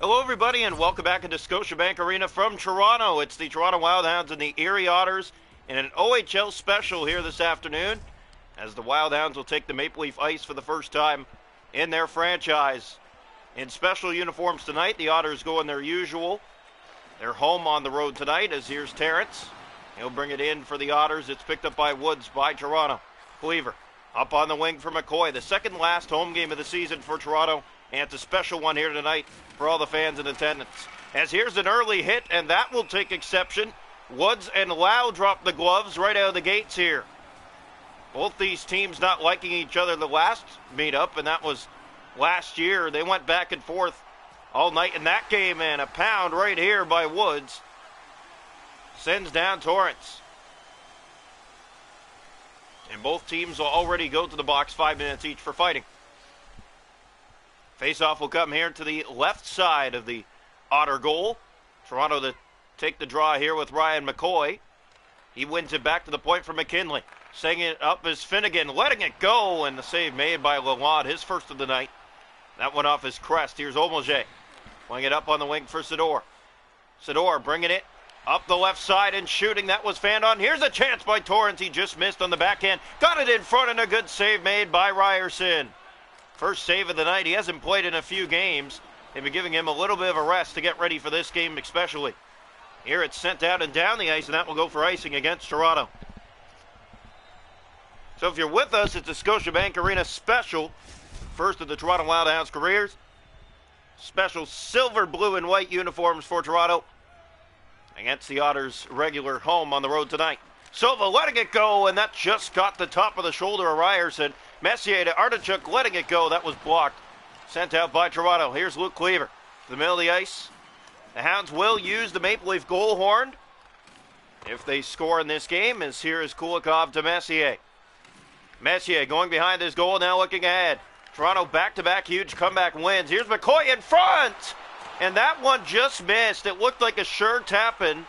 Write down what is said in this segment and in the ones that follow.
Hello, everybody, and welcome back into Scotiabank Arena from Toronto. It's the Toronto Wildhounds and the Erie Otters in an OHL special here this afternoon, as the Wildhounds will take the Maple Leaf Ice for the first time in their franchise. In special uniforms tonight, the Otters go in their usual. They're home on the road tonight, as here's Terrence. He'll bring it in for the Otters. It's picked up by Woods by Toronto. Cleaver up on the wing for McCoy, the second last home game of the season for Toronto, and it's a special one here tonight for all the fans in attendance. As here's an early hit, and that will take exception. Woods and Lau drop the gloves right out of the gates here. Both these teams not liking each other the last meetup, and that was last year. They went back and forth all night in that game, and a pound right here by Woods sends down Torrance. And both teams will already go to the box 5 minutes each for fighting. Face-off will come here to the left side of the Otter goal. Toronto to take the draw here with Ryan McCoy. He wins it back to the point for McKinley. Setting it up is Finnegan, letting it go, and the save made by Lalonde, his first of the night. That went off his crest. Here's Omoje, playing it up on the wing for Sador. Sador bringing it up the left side and shooting. That was fanned on. Here's a chance by Torrance. He just missed on the backhand. Got it in front, and a good save made by Ryerson. First save of the night. He hasn't played in a few games. They've been giving him a little bit of a rest to get ready for this game especially. Here it's sent out and down the ice, and that will go for icing against Toronto. So if you're with us, it's a Scotiabank Arena special. First of the Toronto Wildhounds careers. Special silver, blue, and white uniforms for Toronto against the Otters' regular home on the road tonight. Silva letting it go, and that just got the top of the shoulder of Ryerson. Messier to Artichuk, letting it go. That was blocked. Sent out by Toronto. Here's Luke Cleaver to the middle of the ice. The Hounds will use the Maple Leaf goal horn if they score in this game, as here is Kulikov to Messier. Messier going behind his goal, now looking ahead. Toronto back-to-back huge comeback wins. Here's McCoy in front! And that one just missed. It looked like a sure tap-in,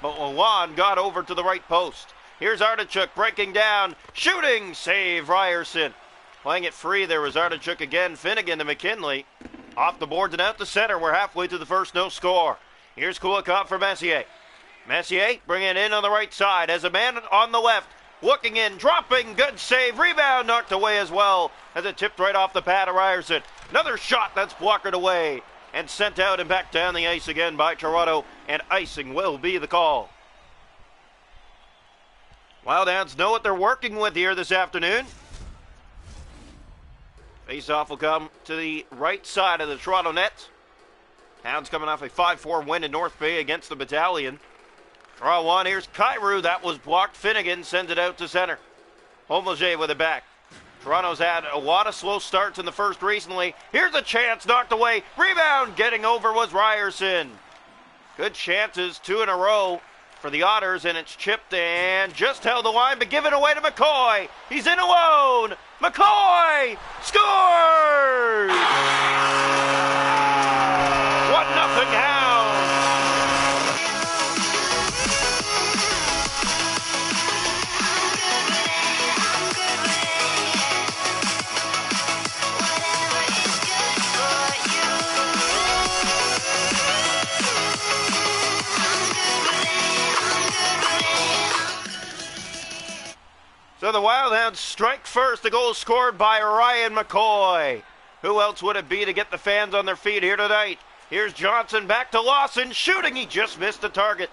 but Lalonde got over to the right post. Here's Artichuk breaking down, shooting, save Ryerson. Playing it free, there was Artichuk again, Finnegan to McKinley. Off the boards and out the center, we're halfway to the first, no score. Here's Kulikov for Messier. Messier bringing it in on the right side as a man on the left. Looking in, dropping, good save, rebound knocked away as well as it tipped right off the pad of Ryerson. Another shot that's blocked away and sent out and back down the ice again by Toronto, and icing will be the call. Wildhounds know what they're working with here this afternoon. Face-off will come to the right side of the Toronto net. Hounds coming off a 5-4 win in North Bay against the Battalion. Draw one, here's Kyrou. That was blocked. Finnegan sends it out to center. Homoje with it back. Toronto's had a lot of slow starts in the first recently. Here's a chance, knocked away. Rebound, getting over was Ryerson. Good chances, 2 in a row for the Otters, and it's chipped and just held the line, but given away to McCoy. He's in alone. McCoy scores! 1-0 Hounds. So the Wildhounds strike first. The goal scored by Ryan McCoy. Who else would it be to get the fans on their feet here tonight? Here's Johnson back to Lawson. Shooting. He just missed the target.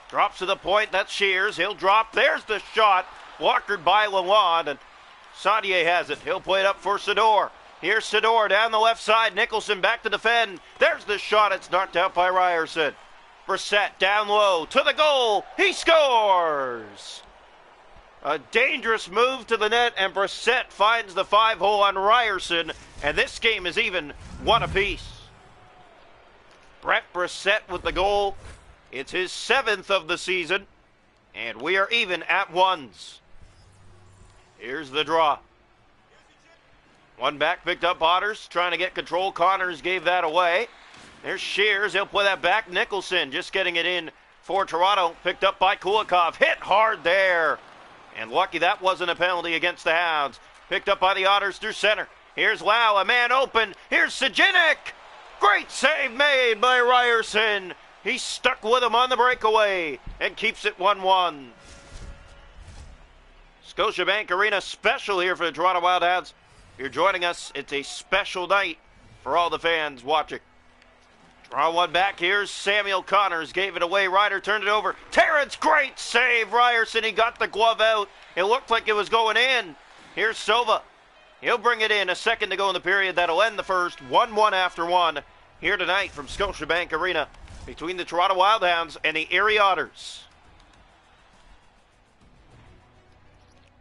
Drops to the point. That's Shears. He'll drop. There's the shot. Blocked by Lalonde. And Saudier has it. He'll play it up for Sador. Here's Sador down the left side. Nicholson back to defend. There's the shot. It's knocked out by Ryerson. Brissett down low to the goal. He scores! A dangerous move to the net, and Brissett finds the 5-hole on Ryerson, and this game is even one apiece. Brett Brissett with the goal. It's his 7th of the season, and we are even at ones. Here's the draw. One back picked up Otters, trying to get control. Connors gave that away. There's Shears. He'll play that back. Nicholson just getting it in for Toronto. Picked up by Kulikov. Hit hard there. And lucky that wasn't a penalty against the Hounds. Picked up by the Otters through center. Here's Lau, a man open. Here's Sajinic. Great save made by Ryerson. He's stuck with him on the breakaway and keeps it 1-1. Scotiabank Arena special here for the Toronto Wildcats. If you're joining us, it's a special night for all the fans watching. Draw one back. Here's Samuel Connors. Gave it away. Ryder turned it over. Terrence, great save. Ryerson, he got the glove out. It looked like it was going in. Here's Silva. He'll bring it in. A second to go in the period. That'll end the first. 1-1 after one. Here tonight from Scotiabank Arena between the Toronto Wildhounds and the Erie Otters.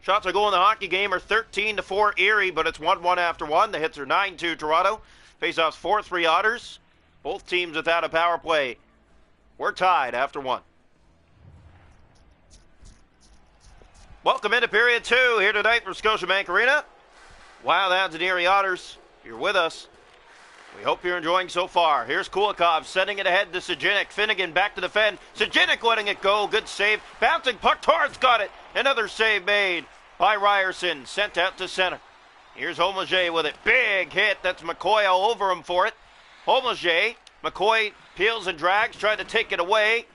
Shots are going in the hockey game are 13-4 Erie, but it's 1-1 after one. The hits are 9-2 Toronto. Faceoffs 4-3 Otters. Both teams without a power play. We're tied after one. Welcome into period two here tonight from Scotiabank Arena. Wildhounds and Erie Otters, if you're with us, we hope you're enjoying so far. Here's Kulikov sending it ahead to Sejinik. Finnegan back to defend. Sejinik letting it go. Good save. Bouncing puck. Torrance got it. Another save made by Ryerson. Sent out to center. Here's Holmesay with it. Big hit. That's McCoy all over him for it. Holmesay. McCoy peels and drags. Trying to take it away.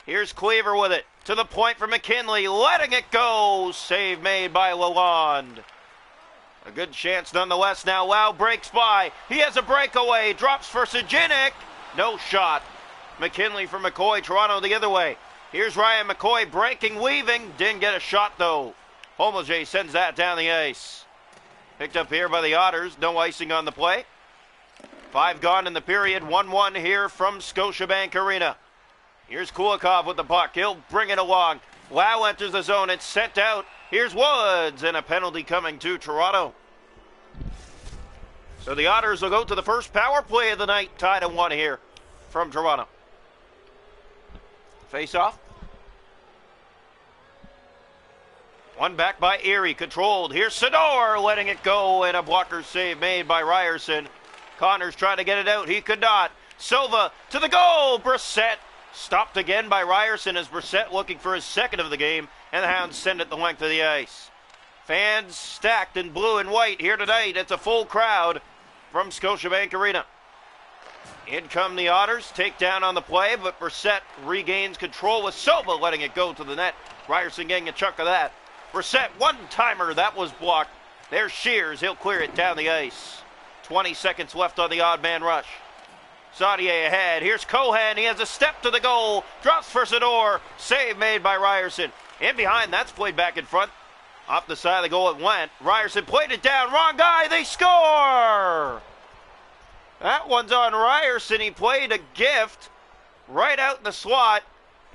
Here's Cleaver with it. To the point for McKinley. Letting it go. Save made by Lalonde. A good chance nonetheless now. Lau breaks by. He has a breakaway. Drops for Sejinik. No shot. McKinley for McCoy. Toronto the other way. Here's Ryan McCoy breaking, weaving. Didn't get a shot though. Holmesay sends that down the ice. Picked up here by the Otters. No icing on the play. 5 gone in the period. 1-1 here from Scotiabank Arena. Here's Kulikov with the puck. He'll bring it along. Lau enters the zone. It's sent out. Here's Woods, and a penalty coming to Toronto. So the Otters will go to the first power play of the night, tied at 1 here from Toronto. Face off. One back by Erie, controlled. Here's Sador letting it go, and a blocker save made by Ryerson. Connors trying to get it out. He could not. Silva to the goal. Brissett stopped again by Ryerson as Brissett looking for his second of the game, and the Hounds send it the length of the ice. Fans stacked in blue and white here tonight. It's a full crowd from Scotiabank Arena. In come the Otters. Takedown on the play, but Brissett regains control with Silva letting it go to the net. Ryerson getting a chunk of that. Brissett, one-timer. That was blocked. There's Shears. He'll clear it down the ice. 20 seconds left on the odd man rush. Saudier ahead. Here's Cohen. He has a step to the goal. Drops for Sador. Save made by Ryerson. In behind. That's played back in front. Off the side of the goal it went. Ryerson played it down. Wrong guy. They score! That one's on Ryerson. He played a gift right out in the slot.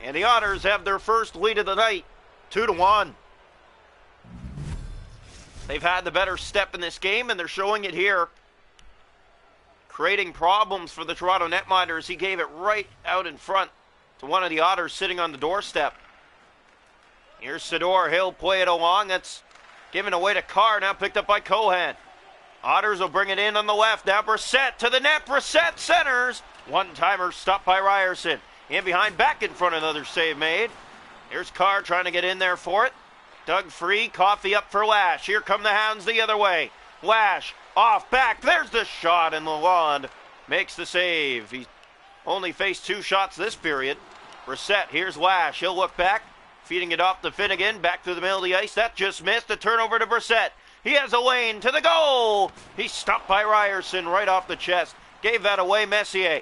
And the Otters have their first lead of the night. 2-1. They've had the better step in this game, and they're showing it here. Creating problems for the Toronto netminders. He gave it right out in front to one of the Otters sitting on the doorstep. Here's Sador. He'll play it along. That's given away to Carr. Now picked up by Cohen. Otters will bring it in on the left. Now Brissett to the net. Brissett centers. One-timer stopped by Ryerson. In behind, back in front, another save made. Here's Carr trying to get in there for it. Dug free. Coffey up for Lash. Here come the Hounds the other way. Lash off back. There's the shot, and Lalonde makes the save. He only faced 2 shots this period. Brissett. Here's Lash. He'll look back. Feeding it off to Finnegan. Back through the middle of the ice. That just missed. A turnover to Brissett. He has a lane to the goal. He's stopped by Ryerson right off the chest. Gave that away, Messier.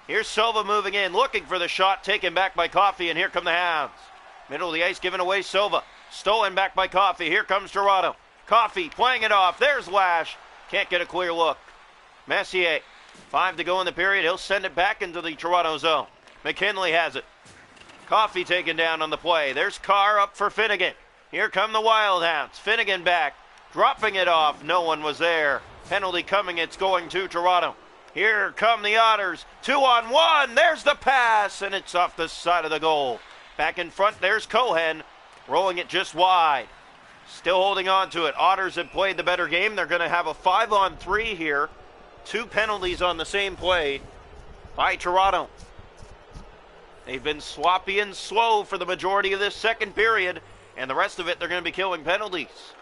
Here's Silva moving in, looking for the shot, taken back by Coffey, and here come the Hounds. Middle of the ice, given away Silva. Stolen back by Coffey. Here comes Toronto. Coffey playing it off. There's Lash. Can't get a clear look. Messier, 5 to go in the period. He'll send it back into the Toronto zone. McKinley has it. Coffey taken down on the play. There's Carr up for Finnegan. Here come the Wildhounds. Finnegan back. Dropping it off. No one was there. Penalty coming. It's going to Toronto. Here come the Otters. 2-on-1. There's the pass, and it's off the side of the goal. Back in front, there's Cohen. Rolling it just wide. Still holding on to it. Otters have played the better game. They're going to have a 5-on-3 here. 2 penalties on the same play by Toronto. They've been sloppy and slow for the majority of this second period, and the rest of it they're going to be killing penalties.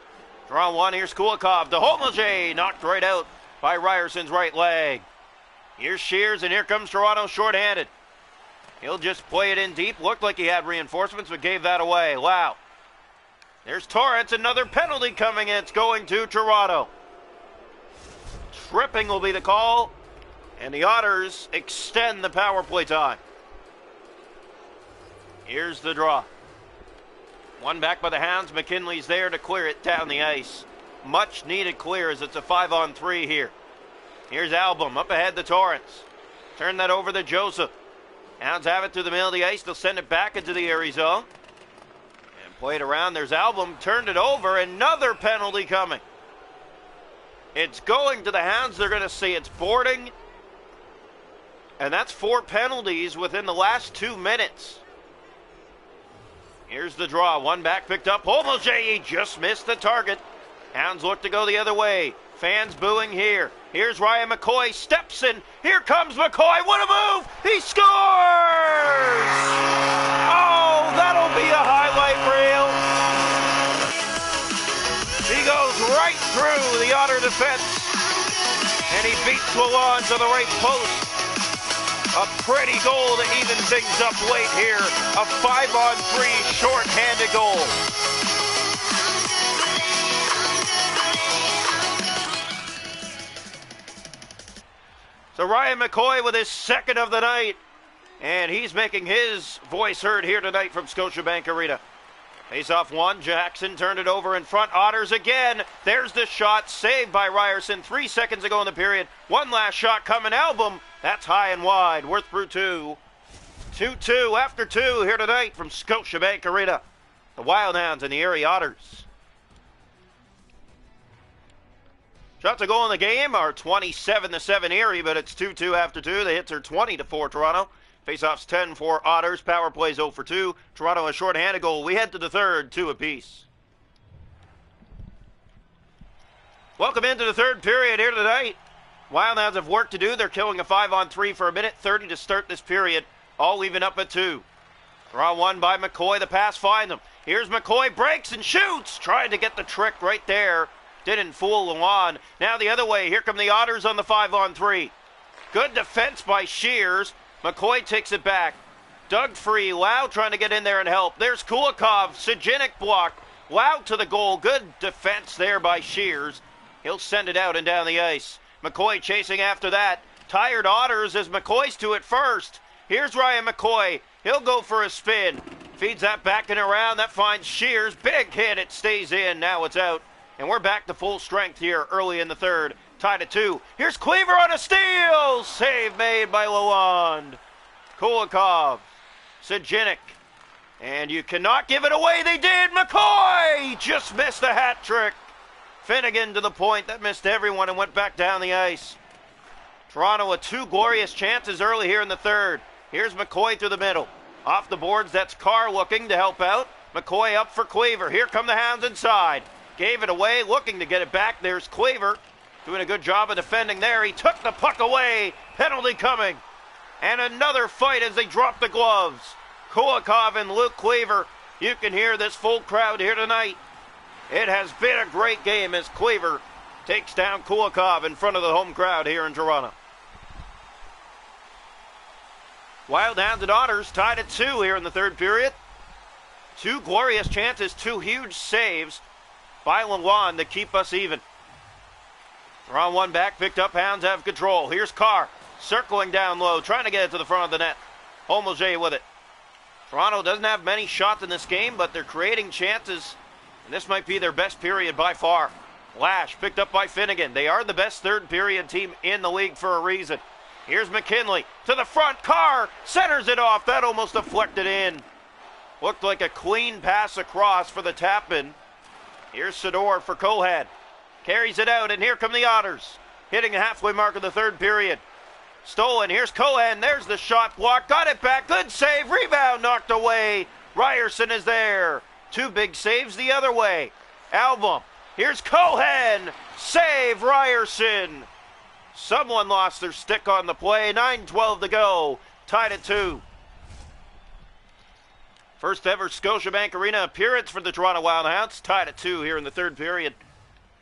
Draw one. Here's Kulikov. The Holmesay knocked right out by Ryerson's right leg. Here's Shears, and here comes Toronto shorthanded. He'll just play it in deep. Looked like he had reinforcements, but gave that away. Wow. There's Torrance, another penalty coming. It's going to Toronto. Tripping will be the call, and the Otters extend the power play time. Here's the draw. One back by the Hounds. McKinley's there to clear it down the ice. Much needed clear as it's a 5-on-3 here. Here's Album up ahead to Torrance. Turn that over to Joseph. Hounds have it through the middle of the ice. They'll send it back into the Erie zone. And play it around. There's Album. Turned it over. Another penalty coming. It's going to the Hounds. They're going to see it's boarding. And that's 4 penalties within the last 2 minutes. Here's the draw. One back picked up. Homolje just missed the target. Hounds look to go the other way. Fans booing here. Here's Ryan McCoy. Steps in. Here comes McCoy. What a move! He scores! Oh, that'll be a highlight reel. He goes right through the Otter defense. And he beats Lalonde to the right post. A pretty goal to even things up late here. A 5-on-3 short-handed goal. So Ryan McCoy with his second of the night. And he's making his voice heard here tonight from Scotiabank Arena. Face off one. Jackson turned it over in front. Otters again. There's the shot. Saved by Ryerson 3 seconds ago in the period. One last shot coming. Album. That's high and wide. Worth through 2. 2-2 after 2 here tonight from Scotiabank Arena. The Wild Hounds and the Erie Otters. Shots a goal in the game are 27-7 Erie, but it's 2-2 after 2. The hits are 20-4 Toronto. Faceoffs 10 for Otters. Power plays 0 for 2. Toronto a short-handed goal. We head to the third, 2 apiece. Welcome into the third period here tonight. Wildhounds have work to do. They're killing a 5-on-3 for a minute 30 to start this period. All even up at 2. Draw one by McCoy. The pass finds him. Here's McCoy. Breaks and shoots. Trying to get the trick right there. Didn't fool Lalonde. Now the other way. Here come the Otters on the 5-on-3. Good defense by Shears. McCoy takes it back. Dug free. Lau trying to get in there and help. There's Kulikov. Sajinic block. Lau to the goal. Good defense there by Shears. He'll send it out and down the ice. McCoy chasing after that. Tired Otters as McCoy's to it first. Here's Ryan McCoy. He'll go for a spin. Feeds that back and around. That finds Shears. Big hit. It stays in. Now it's out. And we're back to full strength here early in the third. Tied at 2. Here's Cleaver on a steal. Save made by Lalonde. Kulikov. Sajinic. And you cannot give it away. They did. McCoy just missed a hat trick. Finnegan to the point. That missed everyone and went back down the ice. Toronto with 2 glorious chances early here in the third. Here's McCoy through the middle. Off the boards, that's Carr looking to help out. McCoy up for Cleaver. Here come the Hounds inside. Gave it away, looking to get it back. There's Cleaver doing a good job of defending there. He took the puck away. Penalty coming. And another fight as they drop the gloves. Kulikov and Luke Cleaver. You can hear this full crowd here tonight. It has been a great game as Cleaver takes down Kulikov in front of the home crowd here in Toronto. Wild Hounds and Otters tied at 2 here in the third period. 2 glorious chances, 2 huge saves by Lalonde to keep us even. Draw one back, picked up. Hounds have control. Here's Carr circling down low, trying to get it to the front of the net. Homolje with it. Toronto doesn't have many shots in this game, but they're creating chances. And this might be their best period by far. Lash picked up by Finnegan. They are the best third period team in the league for a reason. Here's McKinley to the front. Carr centers it off. That almost deflected in. Looked like a clean pass across for the tap-in. Here's Sador for Cohan. Carries it out, and here come the Otters. Hitting the halfway mark of the third period. Stolen. Here's Cohan. There's the shot block. Got it back. Good save. Rebound knocked away. Ryerson is there. 2 big saves the other way. Album. Here's Cohan. Save Ryerson. Someone lost their stick on the play. 9:12 to go. Tied at 2. First ever Scotiabank Arena appearance for the Toronto Wildhounds. Tied at 2 here in the third period.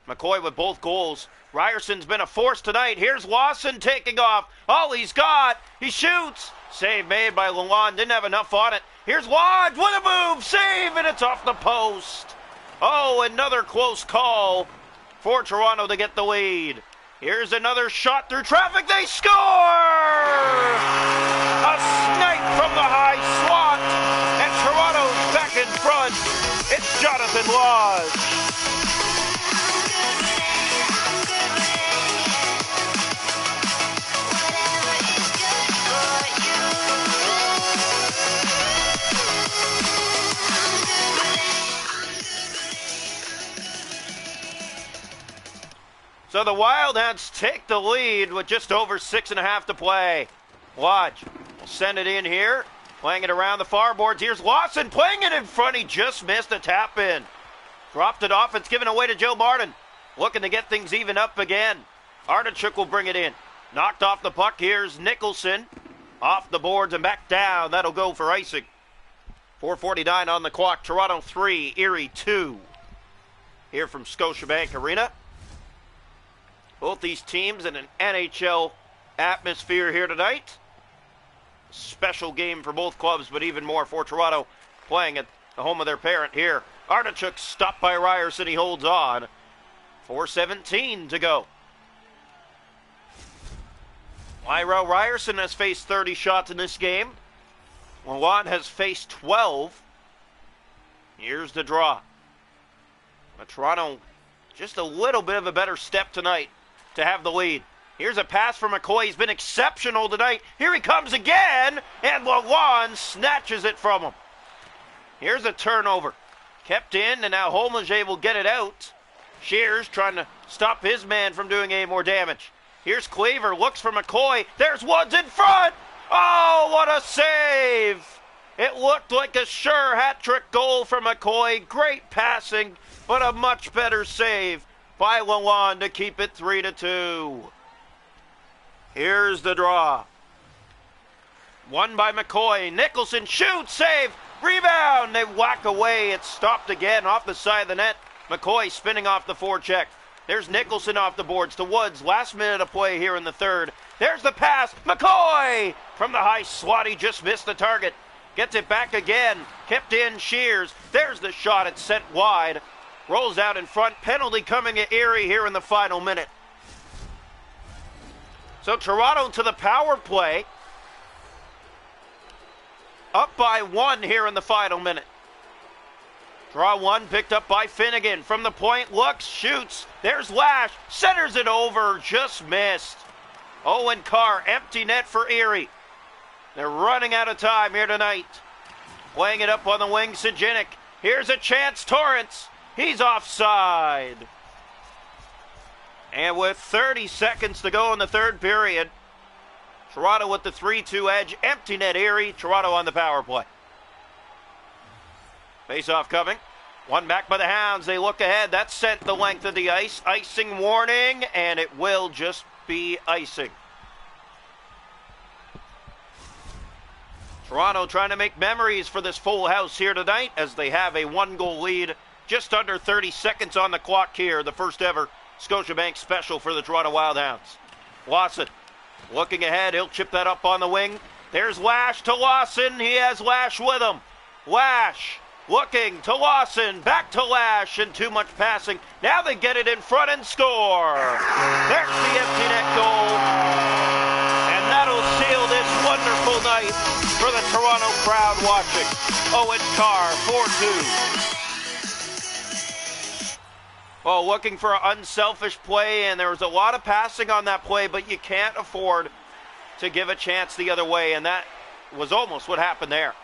McCoy with both goals. Ryerson's been a force tonight. Here's Lawson taking off. All he's got. He shoots. Save made by Lalonde. Didn't have enough on it. Here's Lodge with a move. Save, and it's off the post. Oh, another close call for Toronto to get the lead. Here's another shot through traffic. They score! A snipe from the high slot. And Toronto's back in front. It's Jonathan Lodge. So the Wildcats take the lead with just over 6.5 to play. Lodge will send it in here, playing it around the far boards. Here's Lawson playing it in front. He just missed a tap in. Dropped it off. It's given away to Joe Martin. Looking to get things even up again. Artichuk will bring it in. Knocked off the puck. Here's Nicholson. Off the boards and back down. That'll go for icing. 4:49 on the clock. Toronto 3, Erie 2. Here from Scotiabank Arena. Both these teams in an NHL atmosphere here tonight. Special game for both clubs, but even more for Toronto playing at the home of their parent here. Artichuk stopped by Ryerson. He holds on. 4:17 to go. Lyra Ryerson has faced 30 shots in this game. Lalonde has faced 12. Here's the draw. But Toronto just a little bit of a better step tonight to have the lead. Here's a pass for McCoy. He's been exceptional tonight. Here he comes again, and Lalonde snatches it from him. Here's a turnover. Kept in, and now Holmager will get it out. Shears trying to stop his man from doing any more damage. Here's Cleaver, looks for McCoy. There's Woods in front. Oh, what a save. It looked like a sure hat-trick goal for McCoy. Great passing, but a much better save by Lalonde to keep it 3-2. Here's the draw. Won by McCoy. Nicholson shoots, save, rebound. They whack away. It's stopped again off the side of the net. McCoy spinning off the forecheck. There's Nicholson off the boards to Woods. Last minute of play here in the third. There's the pass. McCoy from the high slot. He just missed the target. Gets it back again. Kept in Shears. There's the shot. It's sent wide. Rolls out in front. Penalty coming at Erie here in the final minute. So Toronto to the power play. Up by 1 here in the final minute. Draw 1 picked up by Finnegan. From the point, looks, shoots. There's Lash. Centers it over. Just missed. Owen Carr, empty net for Erie. They're running out of time here tonight. Playing it up on the wing, Sajinic. Here's a chance, Torrance. He's offside. And with 30 seconds to go in the third period, Toronto with the 3-2 edge. Empty net Erie. Toronto on the power play. Face-off coming. One back by the Hounds. They look ahead. That's sent the length of the ice. Icing warning, and it will just be icing. Toronto trying to make memories for this full house here tonight as they have a 1-goal lead. Just under 30 seconds on the clock here. The first ever Scotiabank special for the Toronto Wildhounds. Lawson looking ahead. He'll chip that up on the wing. There's Lash to Lawson. He has Lash with him. Lash looking to Lawson. Back to Lash, and too much passing. Now they get it in front and score. There's the empty net goal. And that'll seal this wonderful night for the Toronto crowd watching. Owen Carr, 4-2. Well, looking for an unselfish play, and there was a lot of passing on that play, but you can't afford to give a chance the other way, and that was almost what happened there.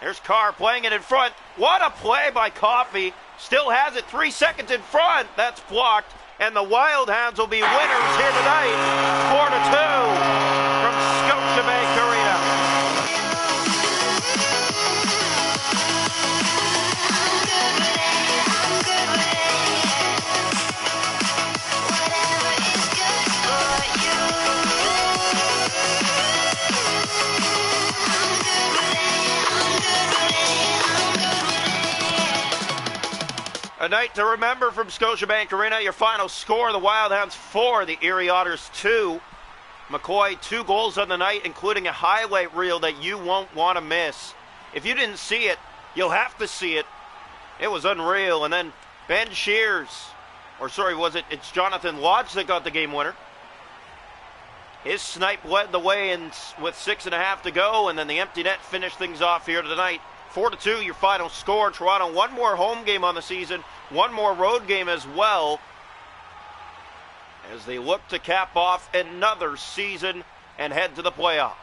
There's Carr playing it in front. What a play by Coffey. Still has it 3 seconds in front. That's blocked, and the Wildhounds will be winners here tonight, 4-2 from Scotiabank Arena. A night to remember from Scotiabank Arena. Your final score, the Wild Hounds 4, the Erie Otters 2. McCoy 2 goals on the night, including a highlight reel that you won't want to miss. If you didn't see it, you'll have to see it. It was unreal. And then Ben Shears, it's Jonathan Lodge that got the game winner. His snipe led the way with 6.5 to go, and then the empty net finished things off here tonight. 4-2, your final score. Toronto, one more home game on the season, one more road game as well, as they look to cap off another season and head to the playoffs.